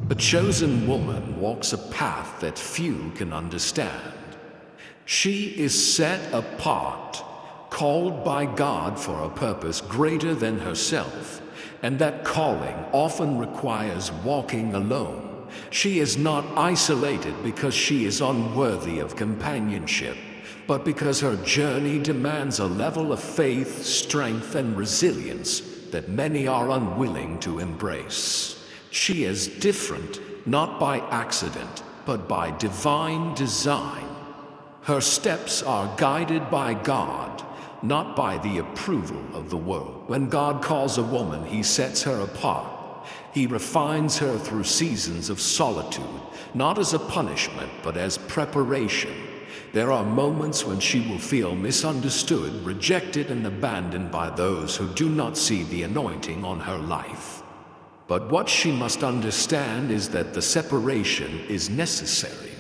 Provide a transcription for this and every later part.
A chosen woman walks a path that few can understand. She is set apart, called by God for a purpose greater than herself, and that calling often requires walking alone. She is not isolated because she is unworthy of companionship, but because her journey demands a level of faith, strength, and resilience that many are unwilling to embrace. She is different, not by accident, but by divine design. Her steps are guided by God, not by the approval of the world. When God calls a woman, he sets her apart. He refines her through seasons of solitude, not as a punishment, but as preparation. There are moments when she will feel misunderstood, rejected, and abandoned by those who do not see the anointing on her life. But what she must understand is that the separation is necessary.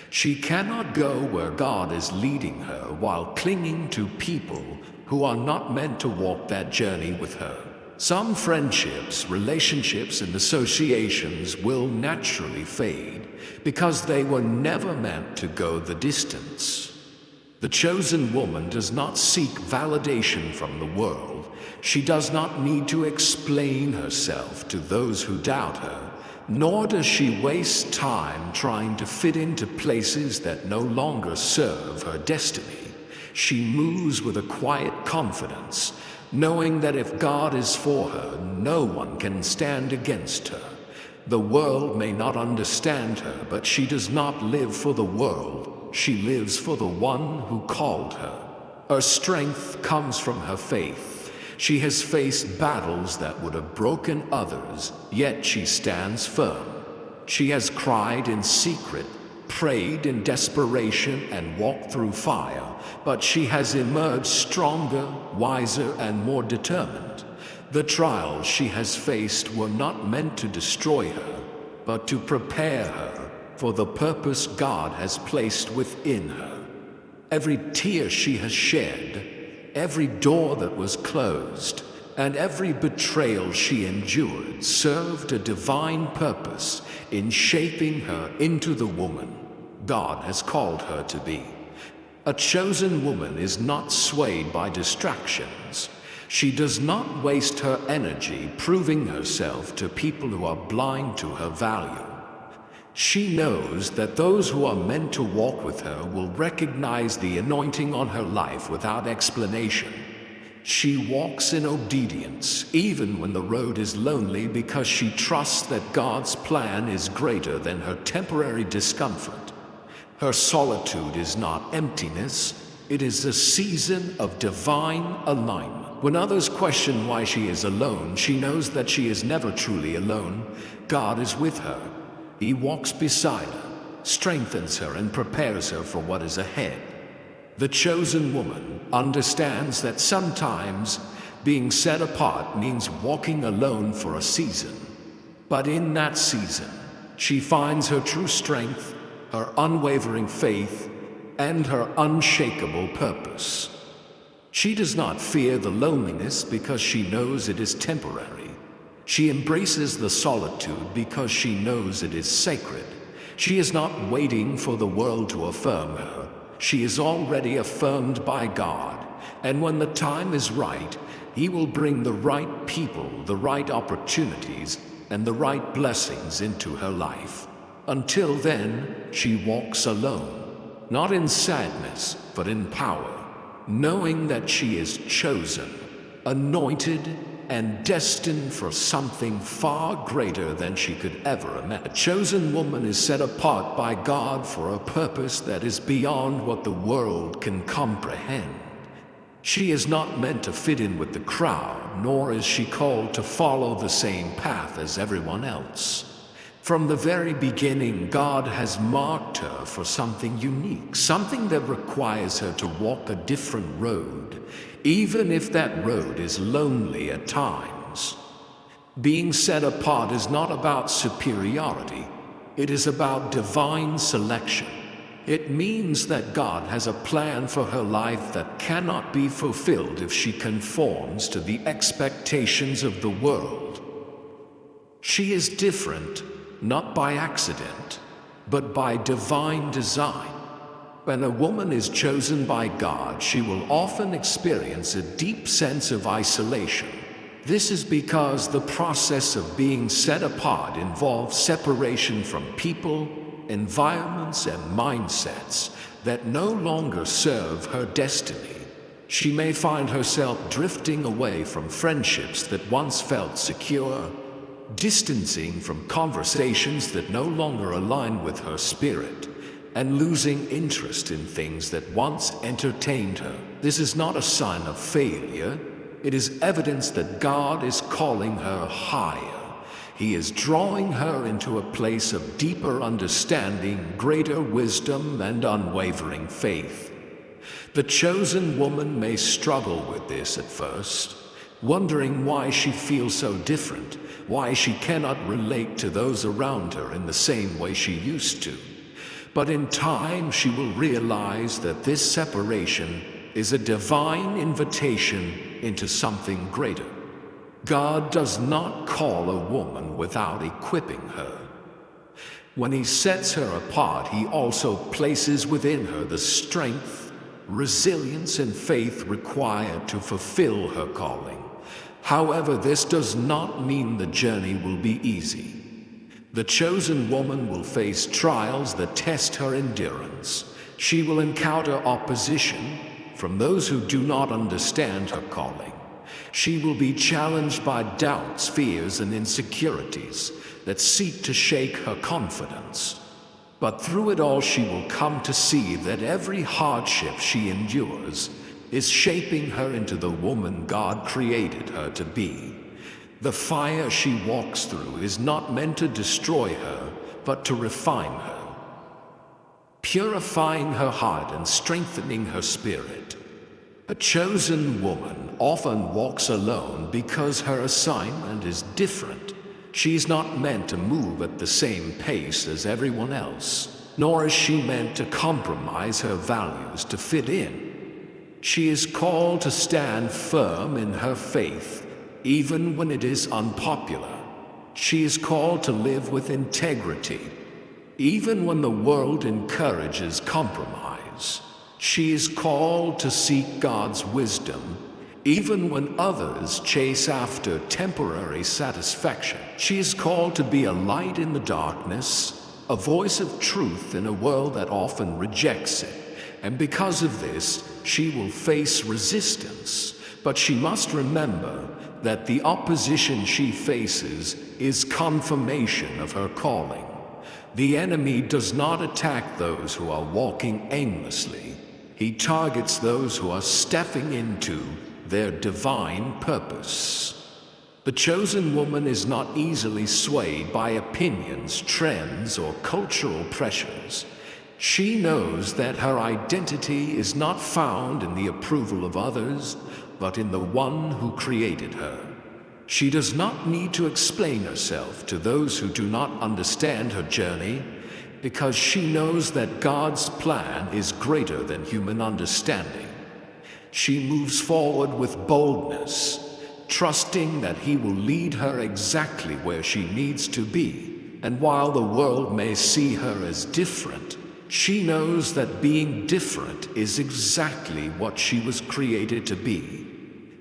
She cannot go where God is leading her while clinging to people who are not meant to walk that journey with her. Some friendships, relationships, and associations will naturally fade because they were never meant to go the distance. The chosen woman does not seek validation from the world. She does not need to explain herself to those who doubt her, nor does she waste time trying to fit into places that no longer serve her destiny. She moves with a quiet confidence, knowing that if God is for her, no one can stand against her. The world may not understand her, but she does not live for the world. She lives for the one who called her. Her strength comes from her faith. She has faced battles that would have broken others, yet she stands firm. She has cried in secret, prayed in desperation, and walked through fire, but she has emerged stronger, wiser, and more determined. The trials she has faced were not meant to destroy her, but to prepare her for the purpose God has placed within her. Every tear she has shed, every door that was closed, and every betrayal she endured served a divine purpose in shaping her into the woman God has called her to be. A chosen woman is not swayed by distractions. She does not waste her energy proving herself to people who are blind to her value. She knows that those who are meant to walk with her will recognize the anointing on her life without explanation. She walks in obedience, even when the road is lonely, because she trusts that God's plan is greater than her temporary discomfort. Her solitude is not emptiness, it is a season of divine alignment. When others question why she is alone, she knows that she is never truly alone. God is with her. He walks beside her, strengthens her, and prepares her for what is ahead. The chosen woman understands that sometimes being set apart means walking alone for a season. But in that season, she finds her true strength, her unwavering faith, and her unshakable purpose. She does not fear the loneliness because she knows it is temporary. She embraces the solitude because she knows it is sacred. She is not waiting for the world to affirm her. She is already affirmed by God, and when the time is right, He will bring the right people, the right opportunities, and the right blessings into her life. Until then, she walks alone, not in sadness, but in power, knowing that she is chosen, anointed, and destined for something far greater than she could ever imagine. A chosen woman is set apart by God for a purpose that is beyond what the world can comprehend. She is not meant to fit in with the crowd, nor is she called to follow the same path as everyone else. From the very beginning, God has marked her for something unique, something that requires her to walk a different road, even if that road is lonely at times. Being set apart is not about superiority, it is about divine selection. It means that God has a plan for her life that cannot be fulfilled if she conforms to the expectations of the world. She is different, not by accident, but by divine design. When a woman is chosen by God, she will often experience a deep sense of isolation. This is because the process of being set apart involves separation from people, environments, and mindsets that no longer serve her destiny. She may find herself drifting away from friendships that once felt secure, distancing from conversations that no longer align with her spirit, and losing interest in things that once entertained her. This is not a sign of failure. It is evidence that God is calling her higher. He is drawing her into a place of deeper understanding, greater wisdom, and unwavering faith. The chosen woman may struggle with this at first, wondering why she feels so different, why she cannot relate to those around her in the same way she used to. But in time, she will realize that this separation is a divine invitation into something greater. God does not call a woman without equipping her. When He sets her apart, He also places within her the strength, resilience, and faith required to fulfill her calling. However, this does not mean the journey will be easy. The chosen woman will face trials that test her endurance. She will encounter opposition from those who do not understand her calling. She will be challenged by doubts, fears, and insecurities that seek to shake her confidence. But through it all, she will come to see that every hardship she endures is shaping her into the woman God created her to be. The fire she walks through is not meant to destroy her, but to refine her, purifying her heart and strengthening her spirit. A chosen woman often walks alone because her assignment is different. She's not meant to move at the same pace as everyone else, nor is she meant to compromise her values to fit in. She is called to stand firm in her faith, even when it is unpopular. She is called to live with integrity, even when the world encourages compromise. She is called to seek God's wisdom, even when others chase after temporary satisfaction. She is called to be a light in the darkness, a voice of truth in a world that often rejects it. And because of this, she will face resistance. But she must remember that the opposition she faces is confirmation of her calling. The enemy does not attack those who are walking aimlessly. He targets those who are stepping into their divine purpose. The chosen woman is not easily swayed by opinions, trends, or cultural pressures. She knows that her identity is not found in the approval of others, but in the one who created her. She does not need to explain herself to those who do not understand her journey, because she knows that God's plan is greater than human understanding. She moves forward with boldness, trusting that He will lead her exactly where she needs to be. And while the world may see her as different, she knows that being different is exactly what she was created to be.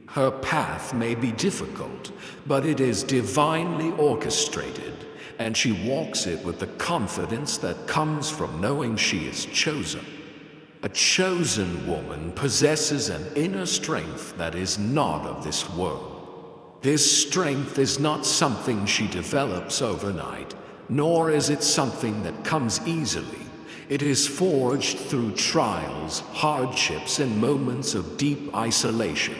Her path may be difficult, but it is divinely orchestrated, and she walks it with the confidence that comes from knowing she is chosen. A chosen woman possesses an inner strength that is not of this world. This strength is not something she develops overnight, nor is it something that comes easily. It is forged through trials, hardships, and moments of deep isolation.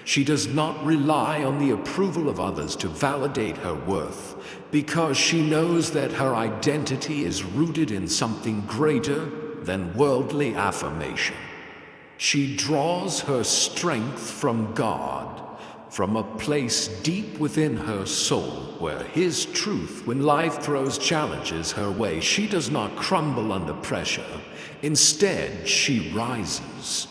She does not rely on the approval of others to validate her worth, because she knows that her identity is rooted in something greater than worldly affirmation. She draws her strength from God, from a place deep within her soul where His truth, when life throws challenges her way, she does not crumble under pressure. Instead, she rises,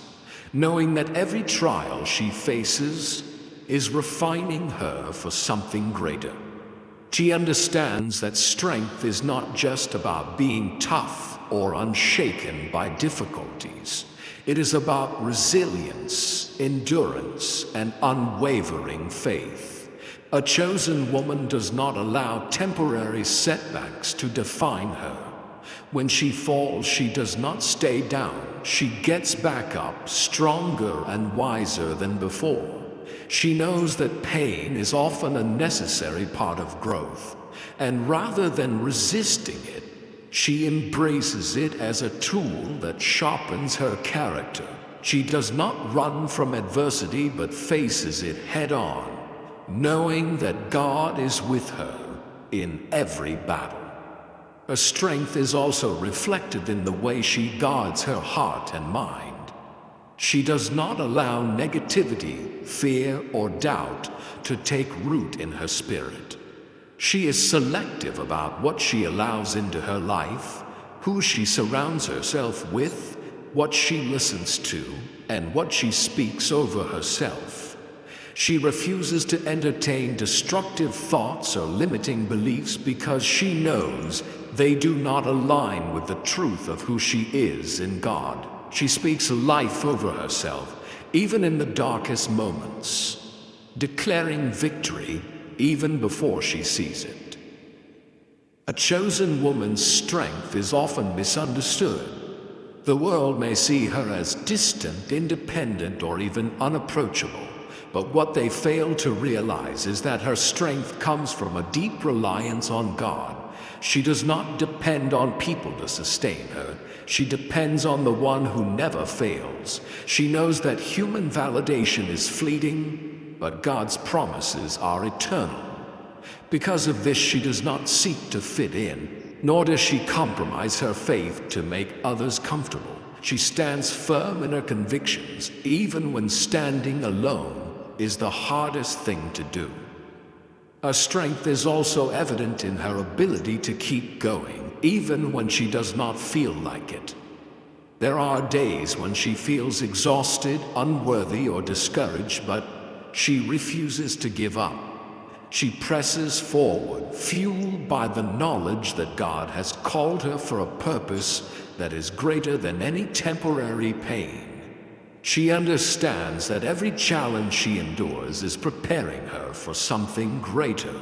knowing that every trial she faces is refining her for something greater. She understands that strength is not just about being tough or unshaken by difficulties. It is about resilience, endurance, and unwavering faith. A chosen woman does not allow temporary setbacks to define her. When she falls, she does not stay down. She gets back up, stronger and wiser than before. She knows that pain is often a necessary part of growth, and rather than resisting it, she embraces it as a tool that sharpens her character. She does not run from adversity but faces it head on, knowing that God is with her in every battle. Her strength is also reflected in the way she guards her heart and mind. She does not allow negativity, fear, or doubt to take root in her spirit. She is selective about what she allows into her life, who she surrounds herself with, what she listens to, and what she speaks over herself. She refuses to entertain destructive thoughts or limiting beliefs because she knows they do not align with the truth of who she is in God. She speaks life over herself, even in the darkest moments, declaring victory even before she sees it. A chosen woman's strength is often misunderstood. The world may see her as distant, independent, or even unapproachable, but what they fail to realize is that her strength comes from a deep reliance on God. She does not depend on people to sustain her. She depends on the one who never fails. She knows that human validation is fleeting, but God's promises are eternal. Because of this, she does not seek to fit in, nor does she compromise her faith to make others comfortable. She stands firm in her convictions, even when standing alone is the hardest thing to do. Her strength is also evident in her ability to keep going, even when she does not feel like it. There are days when she feels exhausted, unworthy, or discouraged, but she refuses to give up. She presses forward, fueled by the knowledge that God has called her for a purpose that is greater than any temporary pain. She understands that every challenge she endures is preparing her for something greater.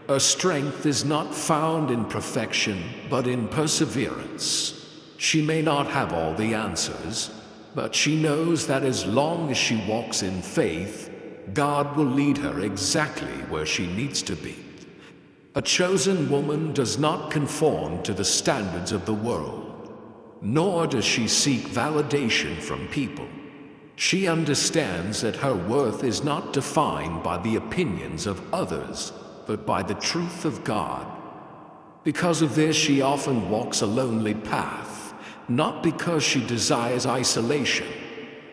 Her strength is not found in perfection, but in perseverance. She may not have all the answers, but she knows that as long as she walks in faith, God will lead her exactly where she needs to be. A chosen woman does not conform to the standards of the world, nor does she seek validation from people. She understands that her worth is not defined by the opinions of others, but by the truth of God. Because of this, she often walks a lonely path, not because she desires isolation,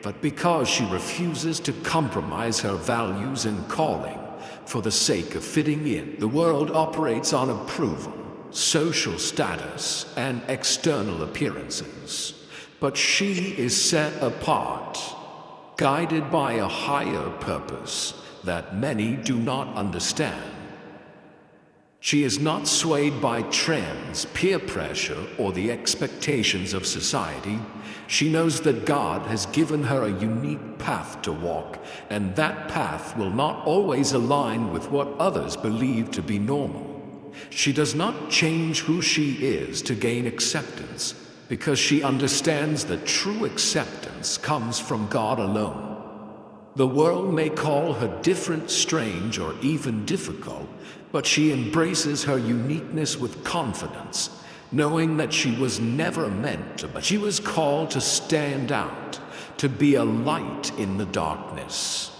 but because she refuses to compromise her values and calling for the sake of fitting in. The world operates on approval, social status, and external appearances, but she is set apart, guided by a higher purpose that many do not understand. She is not swayed by trends, peer pressure, or the expectations of society. She knows that God has given her a unique path to walk, and that path will not always align with what others believe to be normal. She does not change who she is to gain acceptance, because she understands that true acceptance comes from God alone. The world may call her different, strange, or even difficult, but she embraces her uniqueness with confidence, knowing that she was never meant to, but she was called to stand out, to be a light in the darkness,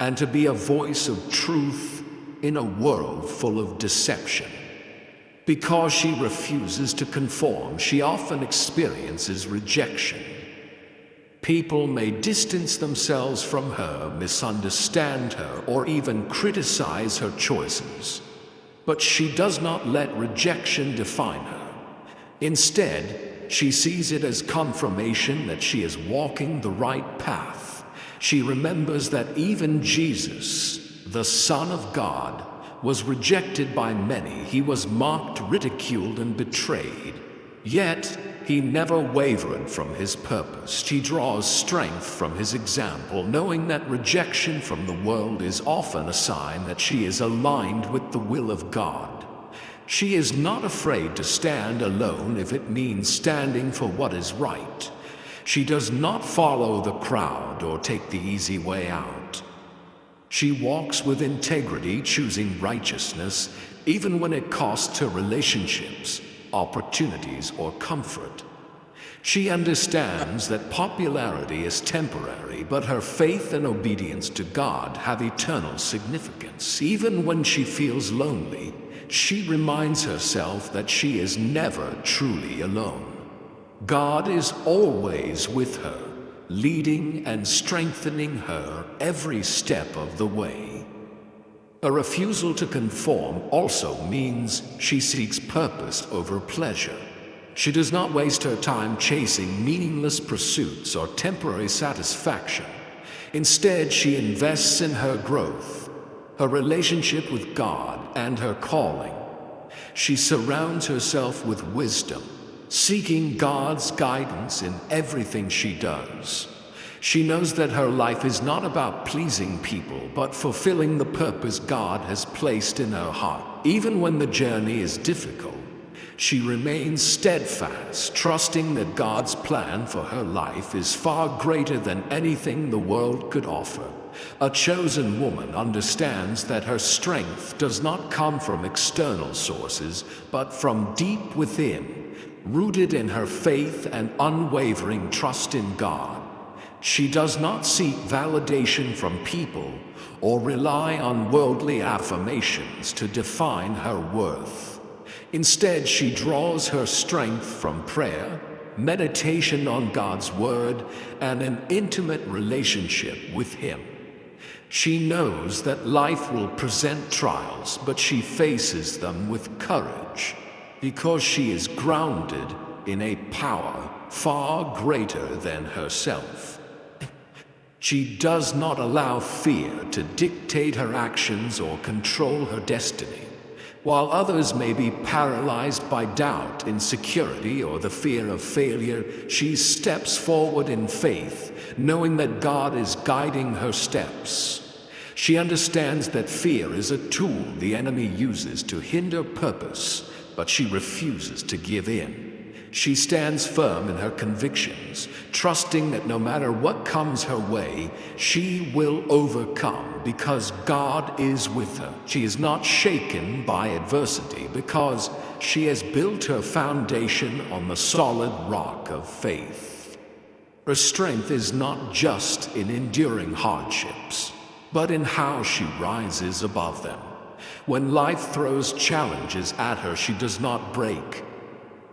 and to be a voice of truth in a world full of deception. Because she refuses to conform, she often experiences rejection. People may distance themselves from her, misunderstand her, or even criticize her choices. But she does not let rejection define her. Instead, she sees it as confirmation that she is walking the right path. She remembers that even Jesus, the Son of God, was rejected by many. He was mocked, ridiculed, and betrayed. Yet, he never wavered from his purpose. She draws strength from his example, knowing that rejection from the world is often a sign that she is aligned with the will of God. She is not afraid to stand alone if it means standing for what is right. She does not follow the crowd or take the easy way out. She walks with integrity, choosing righteousness, even when it costs her relationships, opportunities, or comfort. She understands that popularity is temporary, but her faith and obedience to God have eternal significance. Even when she feels lonely, she reminds herself that she is never truly alone. God is always with her, leading and strengthening her every step of the way. A refusal to conform also means she seeks purpose over pleasure. She does not waste her time chasing meaningless pursuits or temporary satisfaction. Instead, she invests in her growth, her relationship with God, and her calling. She surrounds herself with wisdom, seeking God's guidance in everything she does. She knows that her life is not about pleasing people, but fulfilling the purpose God has placed in her heart. Even when the journey is difficult, she remains steadfast, trusting that God's plan for her life is far greater than anything the world could offer. A chosen woman understands that her strength does not come from external sources, but from deep within, rooted in her faith and unwavering trust in God. She does not seek validation from people or rely on worldly affirmations to define her worth. Instead, she draws her strength from prayer, meditation on God's Word, and an intimate relationship with Him. She knows that life will present trials, but she faces them with courage, because she is grounded in a power far greater than herself. She does not allow fear to dictate her actions or control her destiny. While others may be paralyzed by doubt, insecurity, or the fear of failure, she steps forward in faith, knowing that God is guiding her steps. She understands that fear is a tool the enemy uses to hinder purpose, but she refuses to give in. She stands firm in her convictions, trusting that no matter what comes her way, she will overcome because God is with her. She is not shaken by adversity because she has built her foundation on the solid rock of faith. Her strength is not just in enduring hardships, but in how she rises above them. When life throws challenges at her, she does not break.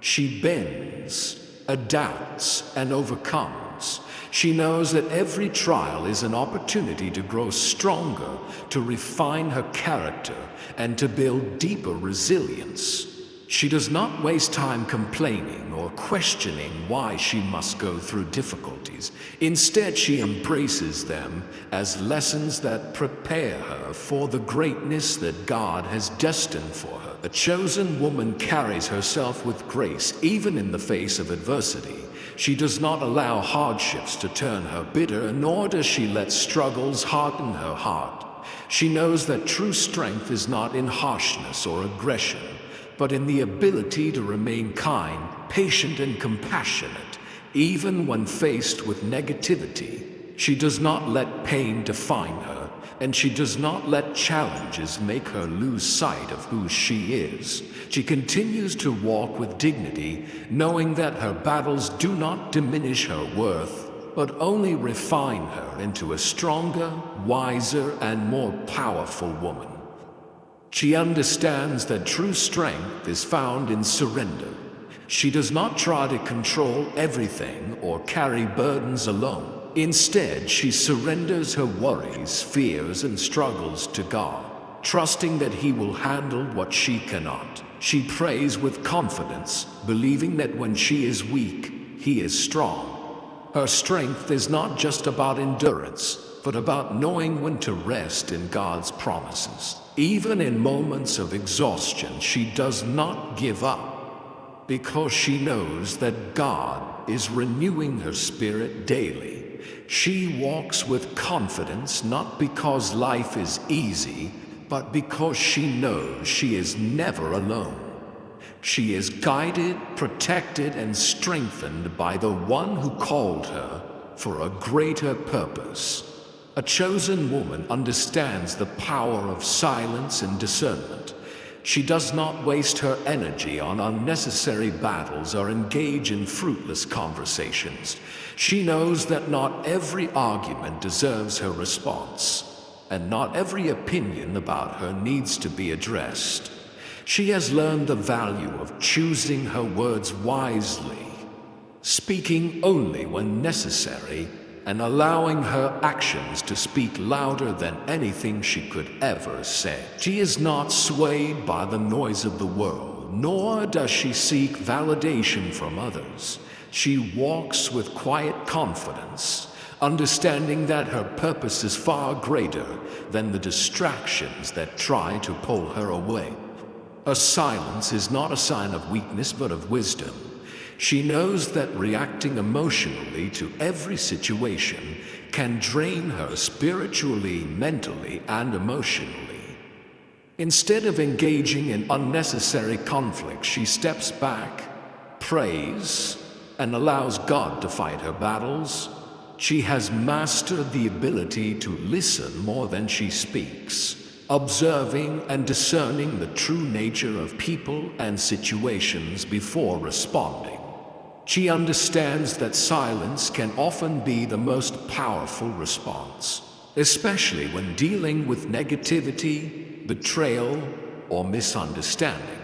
She bends, adapts, and overcomes. She knows that every trial is an opportunity to grow stronger, to refine her character, and to build deeper resilience. She does not waste time complaining or questioning why she must go through difficulties. Instead, she embraces them as lessons that prepare her for the greatness that God has destined for her. A chosen woman carries herself with grace, even in the face of adversity. She does not allow hardships to turn her bitter, nor does she let struggles harden her heart. She knows that true strength is not in harshness or aggression, but in the ability to remain kind, patient, and compassionate, even when faced with negativity. She does not let pain define her, and she does not let challenges make her lose sight of who she is. She continues to walk with dignity, knowing that her battles do not diminish her worth, but only refine her into a stronger, wiser, and more powerful woman. She understands that true strength is found in surrender. She does not try to control everything or carry burdens alone. Instead, she surrenders her worries, fears, and struggles to God, trusting that He will handle what she cannot. She prays with confidence, believing that when she is weak, He is strong. Her strength is not just about endurance, but about knowing when to rest in God's promises. Even in moments of exhaustion, she does not give up because she knows that God is renewing her spirit daily. She walks with confidence not because life is easy, but because she knows she is never alone. She is guided, protected, and strengthened by the one who called her for a greater purpose. A chosen woman understands the power of silence and discernment. She does not waste her energy on unnecessary battles or engage in fruitless conversations. She knows that not every argument deserves her response, and not every opinion about her needs to be addressed. She has learned the value of choosing her words wisely, speaking only when necessary, and allowing her actions to speak louder than anything she could ever say. She is not swayed by the noise of the world, nor does she seek validation from others. She walks with quiet confidence, understanding that her purpose is far greater than the distractions that try to pull her away. Her silence is not a sign of weakness but of wisdom. She knows that reacting emotionally to every situation can drain her spiritually, mentally, and emotionally. Instead of engaging in unnecessary conflict, she steps back, prays, and allows God to fight her battles. She has mastered the ability to listen more than she speaks, observing and discerning the true nature of people and situations before responding. She understands that silence can often be the most powerful response, especially when dealing with negativity, betrayal, or misunderstanding.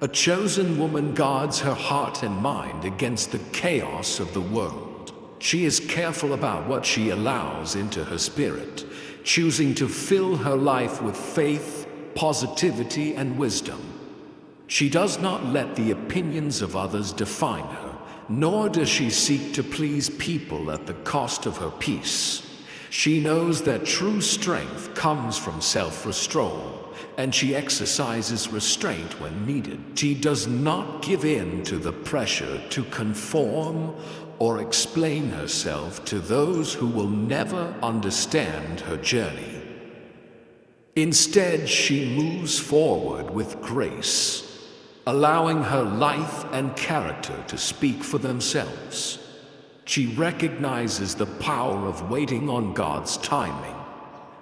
A chosen woman guards her heart and mind against the chaos of the world. She is careful about what she allows into her spirit, choosing to fill her life with faith, positivity, and wisdom. She does not let the opinions of others define her, nor does she seek to please people at the cost of her peace. She knows that true strength comes from self-restraint, and she exercises restraint when needed. She does not give in to the pressure to conform or explain herself to those who will never understand her journey. Instead, she moves forward with grace, allowing her life and character to speak for themselves. She recognizes the power of waiting on God's timing.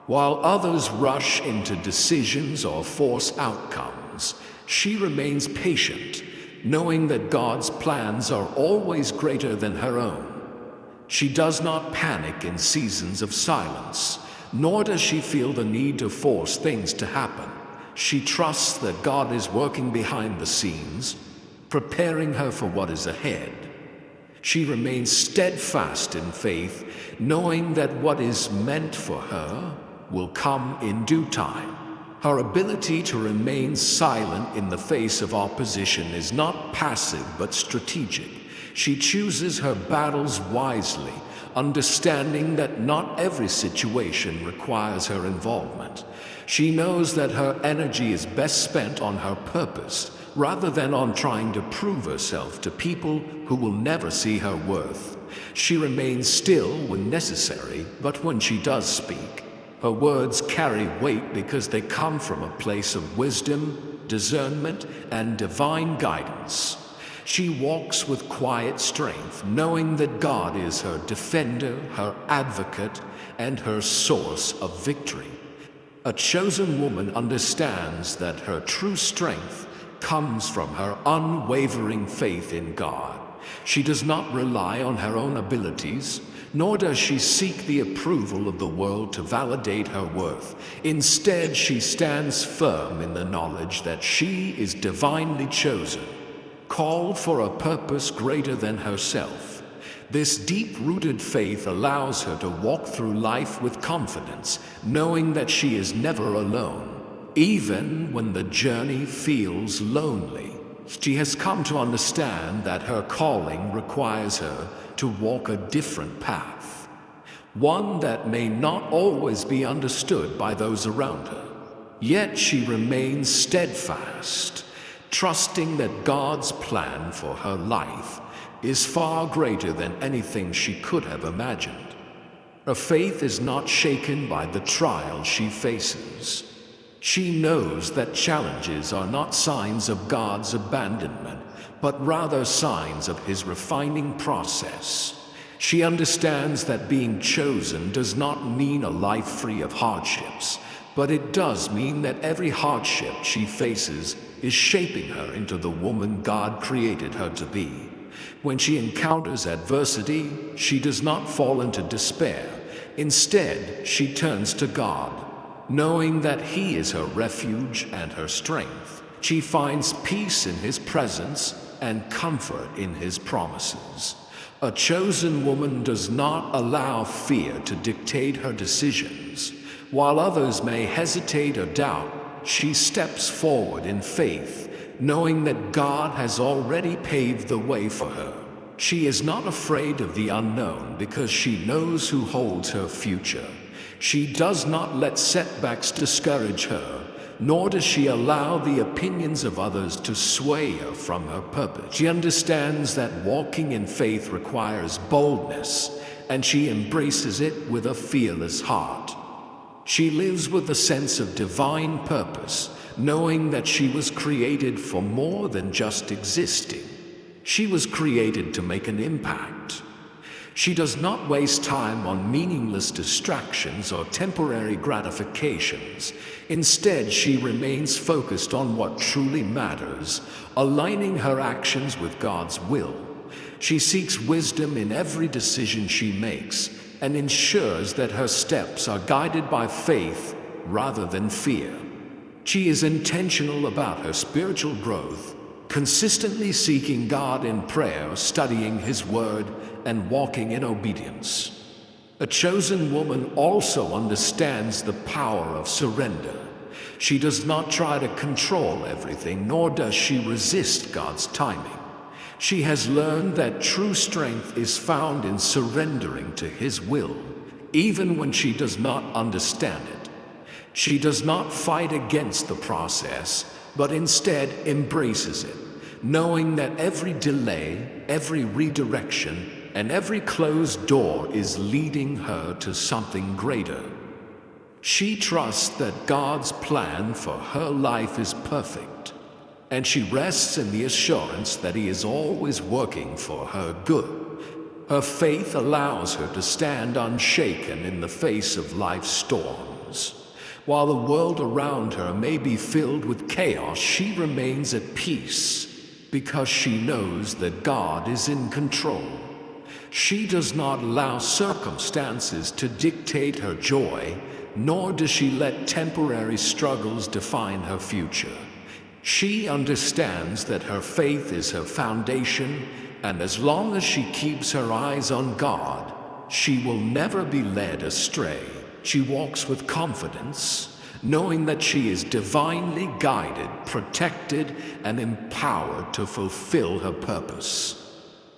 While others rush into decisions or force outcomes, she remains patient, knowing that God's plans are always greater than her own. She does not panic in seasons of silence, nor does she feel the need to force things to happen. She trusts that God is working behind the scenes, preparing her for what is ahead. She remains steadfast in faith, knowing that what is meant for her will come in due time. Her ability to remain silent in the face of opposition is not passive but strategic. She chooses her battles wisely, understanding that not every situation requires her involvement. She knows that her energy is best spent on her purpose, rather than on trying to prove herself to people who will never see her worth. She remains still when necessary, but when she does speak, her words carry weight because they come from a place of wisdom, discernment, and divine guidance. She walks with quiet strength, knowing that God is her defender, her advocate, and her source of victory. A chosen woman understands that her true strength comes from her unwavering faith in God. She does not rely on her own abilities, nor does she seek the approval of the world to validate her worth. Instead, she stands firm in the knowledge that she is divinely chosen, called for a purpose greater than herself. This deep-rooted faith allows her to walk through life with confidence, knowing that she is never alone, even when the journey feels lonely. She has come to understand that her calling requires her to walk a different path, one that may not always be understood by those around her. Yet she remains steadfast, trusting that God's plan for her life is far greater than anything she could have imagined. Her faith is not shaken by the trials she faces. She knows that challenges are not signs of God's abandonment, but rather signs of His refining process. She understands that being chosen does not mean a life free of hardships, but it does mean that every hardship she faces is shaping her into the woman God created her to be. When she encounters adversity, she does not fall into despair. Instead, she turns to God, knowing that He is her refuge and her strength. She finds peace in His presence and comfort in His promises. A chosen woman does not allow fear to dictate her decisions. While others may hesitate or doubt, she steps forward in faith, knowing that God has already paved the way for her. She is not afraid of the unknown because she knows who holds her future. She does not let setbacks discourage her, nor does she allow the opinions of others to sway her from her purpose. She understands that walking in faith requires boldness, and she embraces it with a fearless heart. She lives with a sense of divine purpose, knowing that she was created for more than just existing. She was created to make an impact. She does not waste time on meaningless distractions or temporary gratifications. Instead, she remains focused on what truly matters, aligning her actions with God's will. She seeks wisdom in every decision she makes and ensures that her steps are guided by faith rather than fear. She is intentional about her spiritual growth, consistently seeking God in prayer, studying His Word, and walking in obedience. A chosen woman also understands the power of surrender. She does not try to control everything, nor does she resist God's timing. She has learned that true strength is found in surrendering to His will, even when she does not understand it. She does not fight against the process, but instead embraces it, knowing that every delay, every redirection, and every closed door is leading her to something greater. She trusts that God's plan for her life is perfect, and she rests in the assurance that He is always working for her good. Her faith allows her to stand unshaken in the face of life's storms. While the world around her may be filled with chaos, she remains at peace because she knows that God is in control. She does not allow circumstances to dictate her joy, nor does she let temporary struggles define her future. She understands that her faith is her foundation, and as long as she keeps her eyes on God, she will never be led astray. She walks with confidence, knowing that she is divinely guided, protected, and empowered to fulfill her purpose.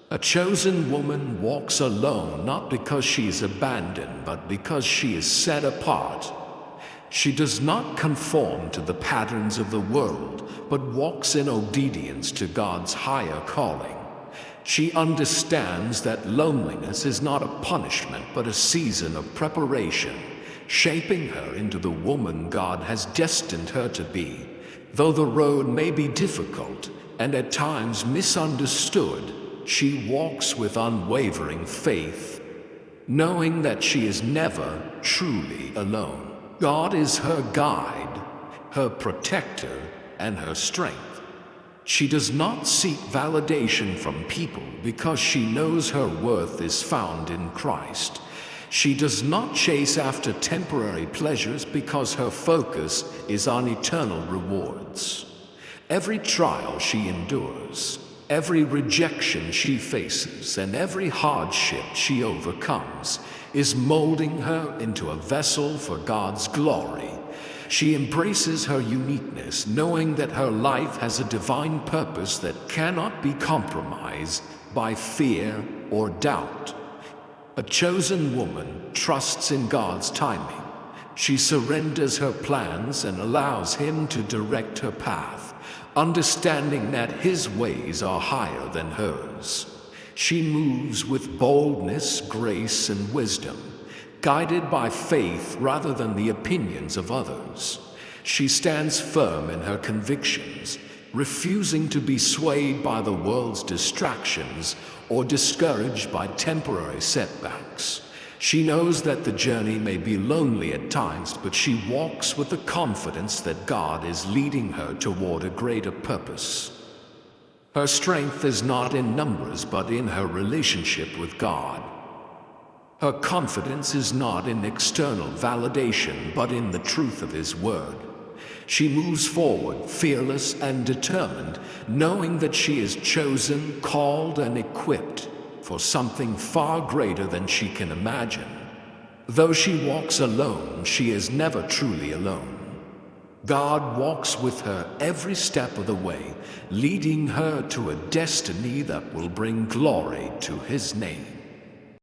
A chosen woman walks alone not because she is abandoned, but because she is set apart. She does not conform to the patterns of the world, but walks in obedience to God's higher calling. She understands that loneliness is not a punishment, but a season of preparation, shaping her into the woman God has destined her to be. Though the road may be difficult and at times misunderstood, she walks with unwavering faith, knowing that she is never truly alone. God is her guide, her protector, and her strength. She does not seek validation from people because she knows her worth is found in Christ. She does not chase after temporary pleasures because her focus is on eternal rewards. Every trial she endures, every rejection she faces, and every hardship she overcomes is molding her into a vessel for God's glory. She embraces her uniqueness, knowing that her life has a divine purpose that cannot be compromised by fear or doubt. A chosen woman trusts in God's timing, She surrenders her plans and allows Him to direct her path, understanding that His ways are higher than hers. She moves with boldness, grace, and wisdom, guided by faith rather than the opinions of others. She stands firm in her convictions, refusing to be swayed by the world's distractions or discouraged by temporary setbacks. She knows that the journey may be lonely at times, but she walks with the confidence that God is leading her toward a greater purpose. Her strength is not in numbers, but in her relationship with God. Her confidence is not in external validation, but in the truth of His word. She moves forward, fearless and determined, knowing that she is chosen, called, and equipped for something far greater than she can imagine. Though she walks alone, she is never truly alone. God walks with her every step of the way, leading her to a destiny that will bring glory to His name.